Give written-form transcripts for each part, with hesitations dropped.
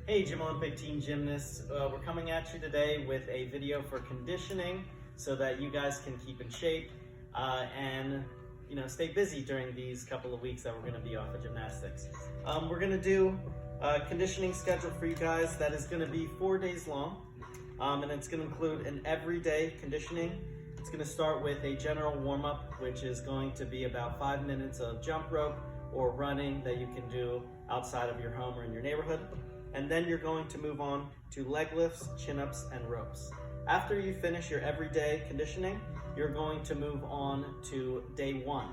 Hey GymOlympic team gymnasts, we're coming at you today with a video for conditioning so that you guys can keep in shape and stay busy during these couple of weeks that we're going to be off of gymnastics. We're going to do a conditioning schedule for you guys that is going to be 4 days long, and it's going to include an everyday conditioning. It's going to start with a general warm-up, which is going to be about 5 minutes of jump rope or running that you can do outside of your home or in your neighborhood. And then you're going to move on to leg lifts, chin-ups, and ropes. After you finish your everyday conditioning, you're going to move on to day one,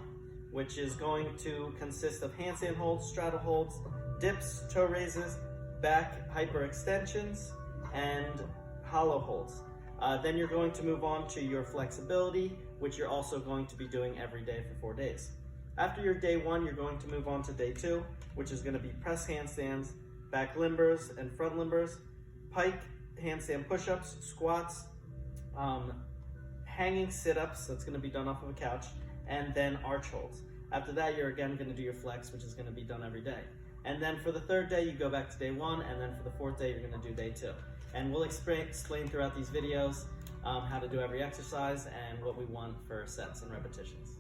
which is going to consist of handstand holds, straddle holds, dips, toe raises, back hyperextensions, and hollow holds. Then you're going to move on to your flexibility, which you're also going to be doing every day for 4 days. After your day one, you're going to move on to day two, which is going to be press handstands, back limbers and front limbers, pike handstand push-ups, squats, hanging sit-ups, that's going to be done off of a couch, and then arch holds. After that, you're again going to do your flex, which is going to be done every day. And then for the third day, you go back to day one, and then for the fourth day, you're going to do day two. And we'll explain throughout these videos how to do every exercise and what we want for sets and repetitions.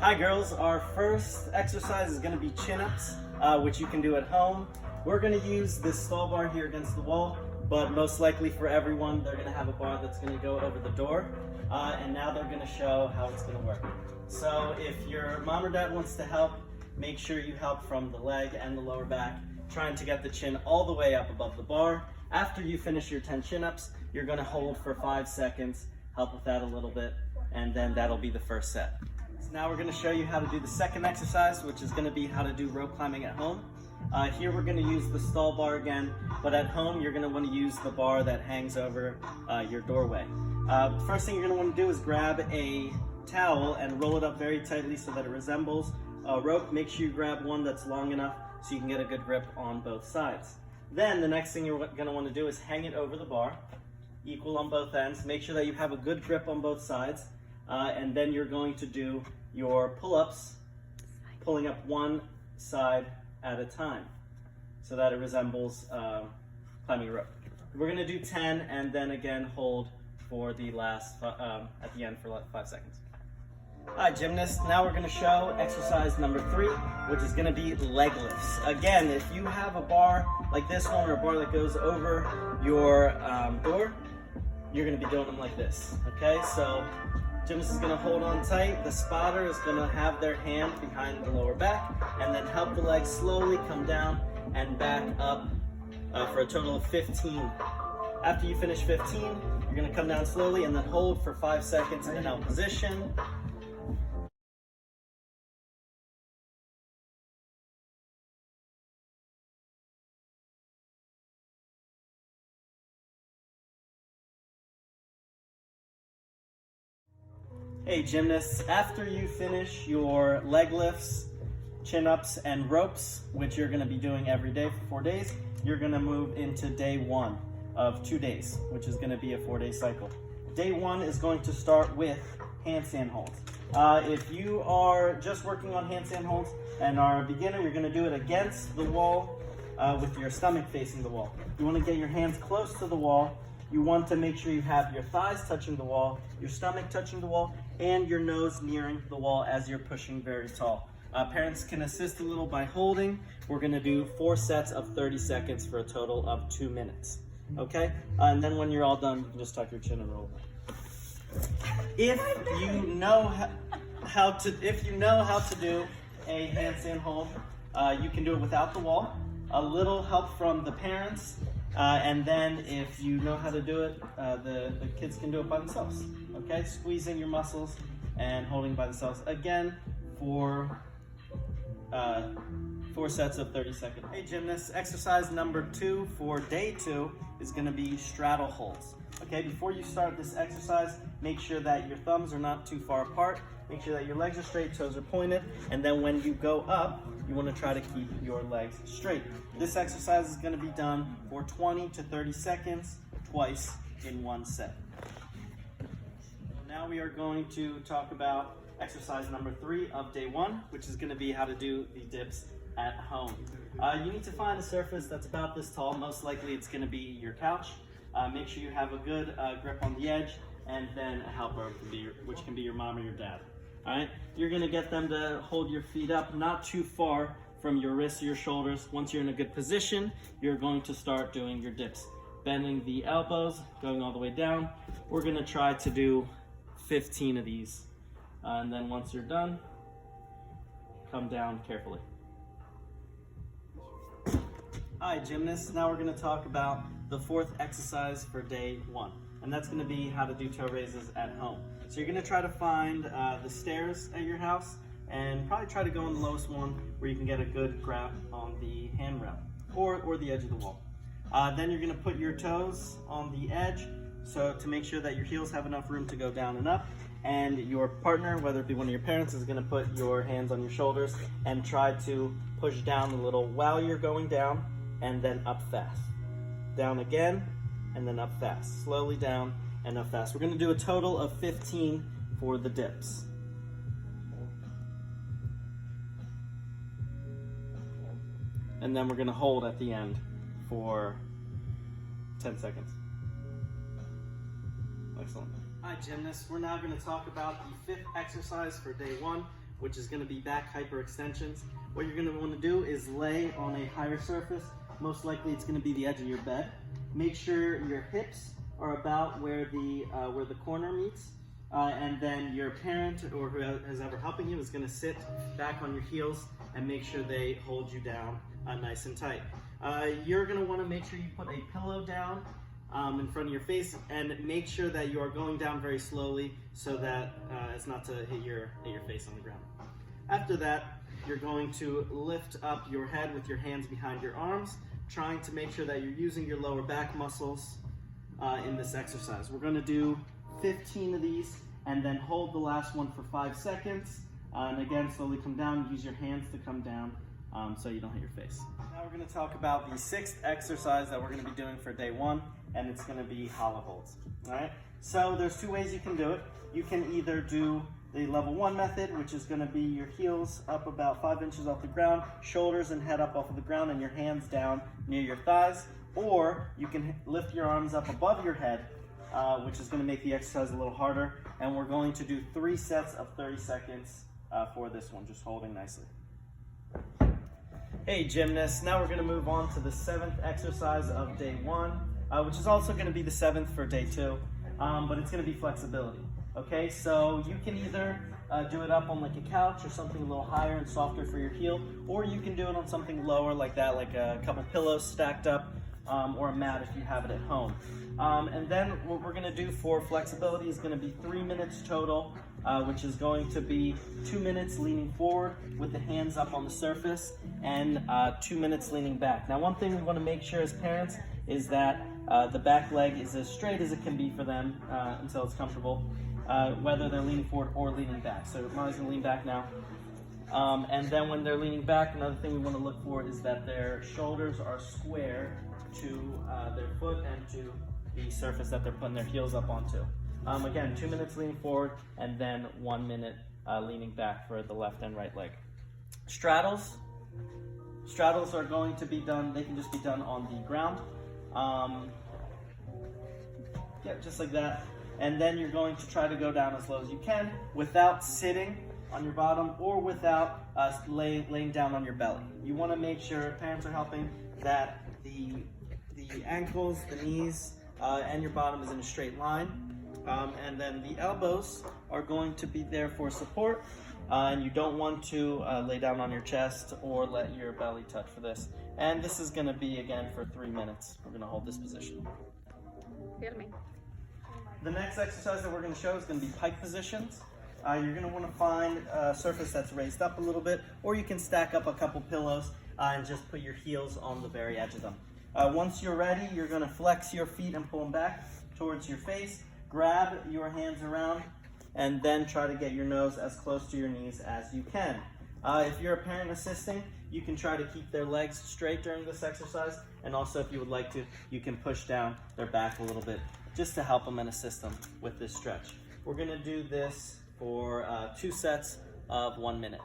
Hi girls, our first exercise is going to be chin-ups, which you can do at home. We're going to use this stall bar here against the wall, but most likely for everyone, they're going to have a bar that's going to go over the door, and now they're going to show how it's going to work. So if your mom or dad wants to help, make sure you help from the leg and the lower back, trying to get the chin all the way up above the bar. After you finish your 10 chin-ups, you're going to hold for 5 seconds, help with that a little bit, and then that'll be the first set. Now we're going to show you how to do the second exercise, which is going to be how to do rope climbing at home. Here we're going to use the stall bar again, but at home you're going to want to use the bar that hangs over your doorway. First thing you're going to want to do is grab a towel and roll it up very tightly so that it resembles a rope. Make sure you grab one that's long enough so you can get a good grip on both sides. Then the next thing you're going to want to do is hang it over the bar, equal on both ends. Make sure that you have a good grip on both sides. And then you're going to do your pull-ups, pulling up one side at a time so that it resembles climbing a rope. We're going to do 10 and then again hold for the last, at the end for 5 seconds. Hi gymnasts, now we're going to show exercise number 3, which is going to be leg lifts. Again, if you have a bar like this one or a bar that goes over your door, you're going to be doing them like this, okay? So gymnast is going to hold on tight. The spotter is going to have their hand behind the lower back and then help the legs slowly come down and back up for a total of 15. After you finish 15, you're going to come down slowly and then hold for 5 seconds in L position. Hey gymnasts, after you finish your leg lifts, chin-ups, and ropes, which you're going to be doing every day for 4 days, you're going to move into day one of 2 days, which is going to be a 4-day cycle. Day one is going to start with handstand holds. If you are just working on handstand holds and are a beginner, you're going to do it against the wall with your stomach facing the wall. You want to get your hands close to the wall. You want to make sure you have your thighs touching the wall, your stomach touching the wall, and your nose nearing the wall as you're pushing very tall. Parents can assist a little by holding. We're going to do 4 sets of 30 seconds for a total of 2 minutes. Okay? And then when you're all done, you can just tuck your chin and roll. If you know how to do a handstand hold, you can do it without the wall. A little help from the parents. And then if you know how to do it, the kids can do it by themselves, okay? Squeezing your muscles and holding by themselves. Again, for 4 sets of 30 seconds. Hey gymnasts, exercise number 2 for day 2 is gonna be straddle holds. Okay, before you start this exercise, make sure that your thumbs are not too far apart. Make sure that your legs are straight, toes are pointed, and then when you go up, you want to try to keep your legs straight. This exercise is going to be done for 20 to 30 seconds, twice in one set. Now we are going to talk about exercise number 3 of day 1, which is going to be how to do the dips at home. You need to find a surface that's about this tall. Most likely it's going to be your couch. Make sure you have a good grip on the edge, and then a helper, which can be your mom or your dad. All right, you're going to get them to hold your feet up not too far from your wrists or your shoulders. Once you're in a good position, you're going to start doing your dips. Bending the elbows, going all the way down. We're going to try to do 15 of these. And then once you're done, come down carefully. Hi gymnasts, now we're going to talk about the 4th exercise for day 1. And that's going to be how to do toe raises at home. So you're going to try to find the stairs at your house and probably try to go on the lowest one where you can get a good grab on the handrail or the edge of the wall. Then you're going to put your toes on the edge so to make sure that your heels have enough room to go down and up. And your partner, whether it be one of your parents, is going to put your hands on your shoulders and try to push down a little while you're going down and then up fast. Down again and then up fast. Slowly down and up fast. We're going to do a total of 15 for the dips. And then we're going to hold at the end for 10 seconds. Excellent. Hi gymnasts, we're now going to talk about the 5th exercise for day 1, which is going to be back hyperextensions. What you're going to want to do is lay on a higher surface. Most likely it's going to be the edge of your bed. Make sure your hips are about where the corner meets, and then your parent or whoever's ever helping you is going to sit back on your heels and make sure they hold you down nice and tight. You're going to want to make sure you put a pillow down in front of your face, and make sure that you are going down very slowly so that as not to hit your face on the ground. After that, you're going to lift up your head with your hands behind your arms, trying to make sure that you're using your lower back muscles in this exercise. We're going to do 15 of these and then hold the last one for 5 seconds. And again, slowly come down. Use your hands to come down so you don't hit your face. Now we're going to talk about the 6th exercise that we're going to be doing for day 1, and it's going to be hollow holds. All right. So there's 2 ways you can do it. You can either do the level 1 method, which is going to be your heels up about 5 inches off the ground, shoulders and head up off of the ground, and your hands down near your thighs. Or you can lift your arms up above your head, which is going to make the exercise a little harder. And we're going to do 3 sets of 30 seconds for this one, just holding nicely. Hey gymnasts, now we're going to move on to the 7th exercise of day 1, which is also going to be the 7th for day 2, but it's going to be flexibility. Okay, so you can either do it up on like a couch or something a little higher and softer for your heel, or you can do it on something lower like that, like a couple pillows stacked up, or a mat if you have it at home. And then what we're going to do for flexibility is going to be 3 minutes total, which is going to be 2 minutes leaning forward with the hands up on the surface, and 2 minutes leaning back. Now one thing we want to make sure as parents is that the back leg is as straight as it can be for them until it's comfortable, whether they're leaning forward or leaning back. So Molly's going to lean back now. And then when they're leaning back, another thing we want to look for is that their shoulders are square to their foot and to the surface that they're putting their heels up onto. Again, 2 minutes leaning forward and then 1 minute leaning back for the left and right leg. Straddles. Straddles are going to be done, they can just be done on the ground. Yeah, just like that. And then you're going to try to go down as low as you can without sitting on your bottom or without laying down on your belly. You want to make sure, parents are helping, that the ankles, the knees, and your bottom is in a straight line. And then the elbows are going to be there for support. And you don't want to lay down on your chest or let your belly touch for this. And this is going to be, again, for 3 minutes. We're going to hold this position. The next exercise that we're going to show is going to be pike positions. You're going to want to find a surface that's raised up a little bit, or you can stack up a couple pillows and just put your heels on the very edge of them. Once you're ready, you're going to flex your feet and pull them back towards your face. Grab your hands around and then try to get your nose as close to your knees as you can. If you're a parent assisting, You can try to keep their legs straight during this exercise, and also if you would like to, you can push down their back a little bit just to help them and assist them with this stretch. We're gonna do this for 2 sets of 1 minute.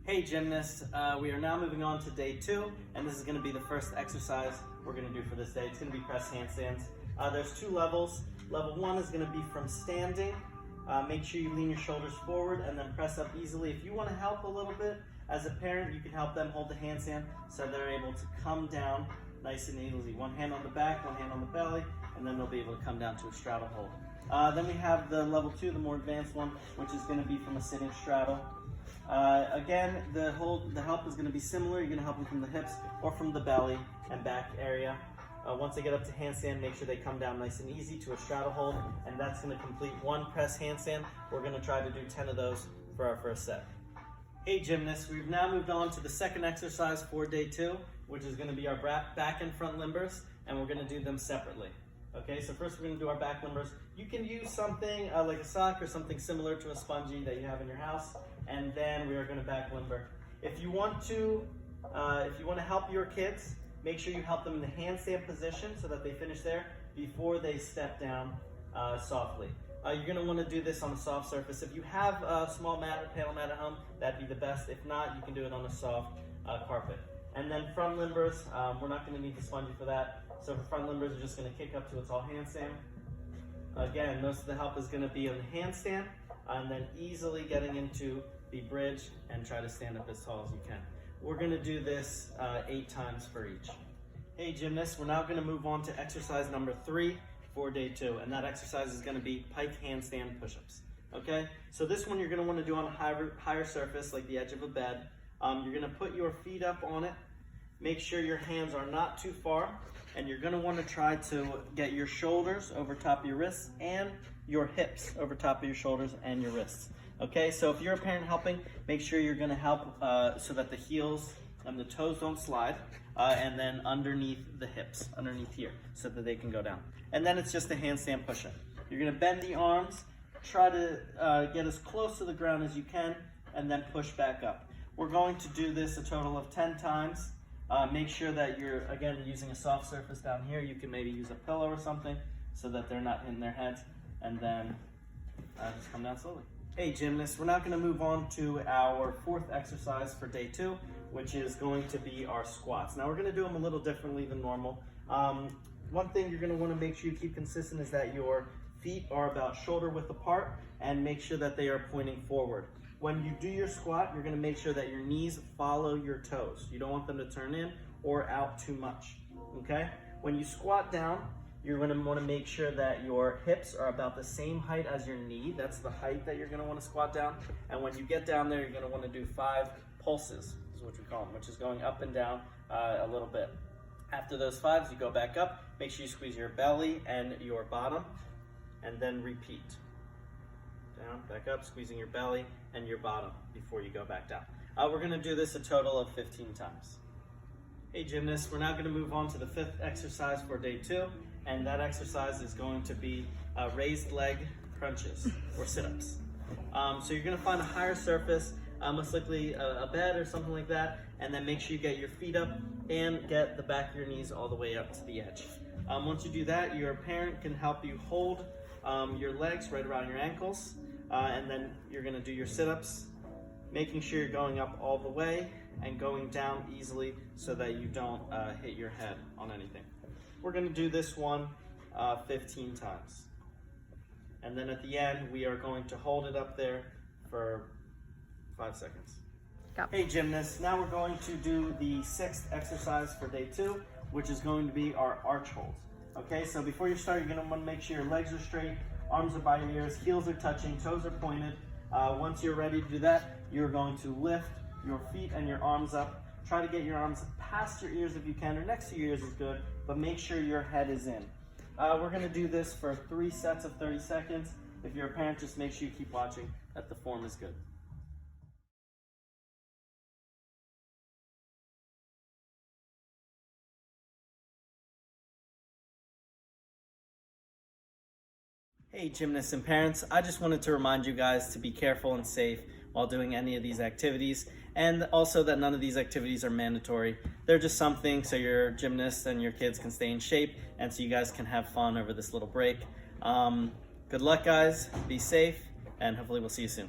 Hey gymnasts, we are now moving on to day 2, and this is going to be the first exercise we're going to do for this day. It's going to be press handstands. There's 2 levels. Level 1 is going to be from standing. Make sure you lean your shoulders forward and then press up easily. If you want to help a little bit, as a parent, you can help them hold the handstand so they're able to come down nice and easily. 1 hand on the back, 1 hand on the belly, and then they'll be able to come down to a straddle hold. Then we have the level 2, the more advanced one, which is going to be from a sitting straddle. Again, the help is going to be similar. You're going to help them from the hips or from the belly and back area. Once they get up to handstand, make sure they come down nice and easy to a straddle hold, and that's going to complete 1 press handstand. We're going to try to do 10 of those for our first set. Hey gymnasts, we've now moved on to the second exercise for day 2, which is going to be our back and front limbers, and we're going to do them separately. Okay, so first we're going to do our back limbers. You can use something like a sock or something similar to a spongy that you have in your house, and then we are going to back limber. If you want to help your kids, make sure you help them in the handstand position so that they finish there before they step down softly. You're going to want to do this on a soft surface. If you have a small mat or panel mat at home, that'd be the best. If not, you can do it on a soft carpet. And then front limbers, we're not going to need the spongy for that. So for front limbers, we're just going to kick up to a tall handstand. Again, most of the help is going to be on the handstand, and then easily getting into the bridge and try to stand up as tall as you can. We're going to do this 8 times for each. Hey gymnasts, we're now going to move on to exercise number 3 for day 2, and that exercise is going to be pike handstand push-ups. Okay, so this one you're going to want to do on a higher surface like the edge of a bed. You're going to put your feet up on it. Make sure your hands are not too far, and you're going to want to try to get your shoulders over top of your wrists and your hips over top of your shoulders and your wrists. Okay, so if you're a parent helping, make sure you're going to help so that the heels and the toes don't slide, and then underneath the hips, underneath here, so that they can go down. And then it's just a handstand push-up. You're going to bend the arms, try to get as close to the ground as you can, and then push back up. We're going to do this a total of 10 times. Make sure that you're, again, using a soft surface down here. You can maybe use a pillow or something so that they're not hitting their heads, and then just come down slowly. Hey gymnasts, we're now going to move on to our 4th exercise for day 2, which is going to be our squats. Now we're going to do them a little differently than normal. One thing you're going to want to make sure you keep consistent is that your feet are about shoulder width apart, and make sure that they are pointing forward. When you do your squat, you're going to make sure that your knees follow your toes. You don't want them to turn in or out too much, okay? When you squat down, you're going to want to make sure that your hips are about the same height as your knee. That's the height that you're going to want to squat down. And when you get down there, you're going to want to do 5 pulses, is what we call them, which is going up and down a little bit. After those 5s, you go back up. Make sure you squeeze your belly and your bottom, and then repeat. Down, back up, squeezing your belly and your bottom before you go back down. We're going to do this a total of 15 times. Hey gymnasts, we're now going to move on to the 5th exercise for day 2, and that exercise is going to be raised leg crunches or sit-ups. So you're going to find a higher surface, most likely a bed or something like that, and then make sure you get your feet up and get the back of your knees all the way up to the edge. Once you do that, your parent can help you hold your legs right around your ankles, and then you're going to do your sit-ups, making sure you're going up all the way and going down easily so that you don't hit your head on anything. We're going to do this one 15 times. And then at the end, we are going to hold it up there for 5 seconds. Go. Hey gymnasts, now we're going to do the 6th exercise for day 2, which is going to be our arch hold. Okay, so before you start, you're going to want to make sure your legs are straight, arms are by your ears, heels are touching, toes are pointed. Once you're ready to do that, you're going to lift your feet and your arms up. Try to get your arms past your ears if you can, or next to your ears is good, but make sure your head is in. We're going to do this for 3 sets of 30 seconds. If you're a parent, just make sure you keep watching that the form is good. Hey gymnasts and parents, I just wanted to remind you guys to be careful and safe while doing any of these activities, and also that none of these activities are mandatory. They're just something so your gymnasts and your kids can stay in shape and so you guys can have fun over this little break. Good luck guys, be safe, and hopefully we'll see you soon.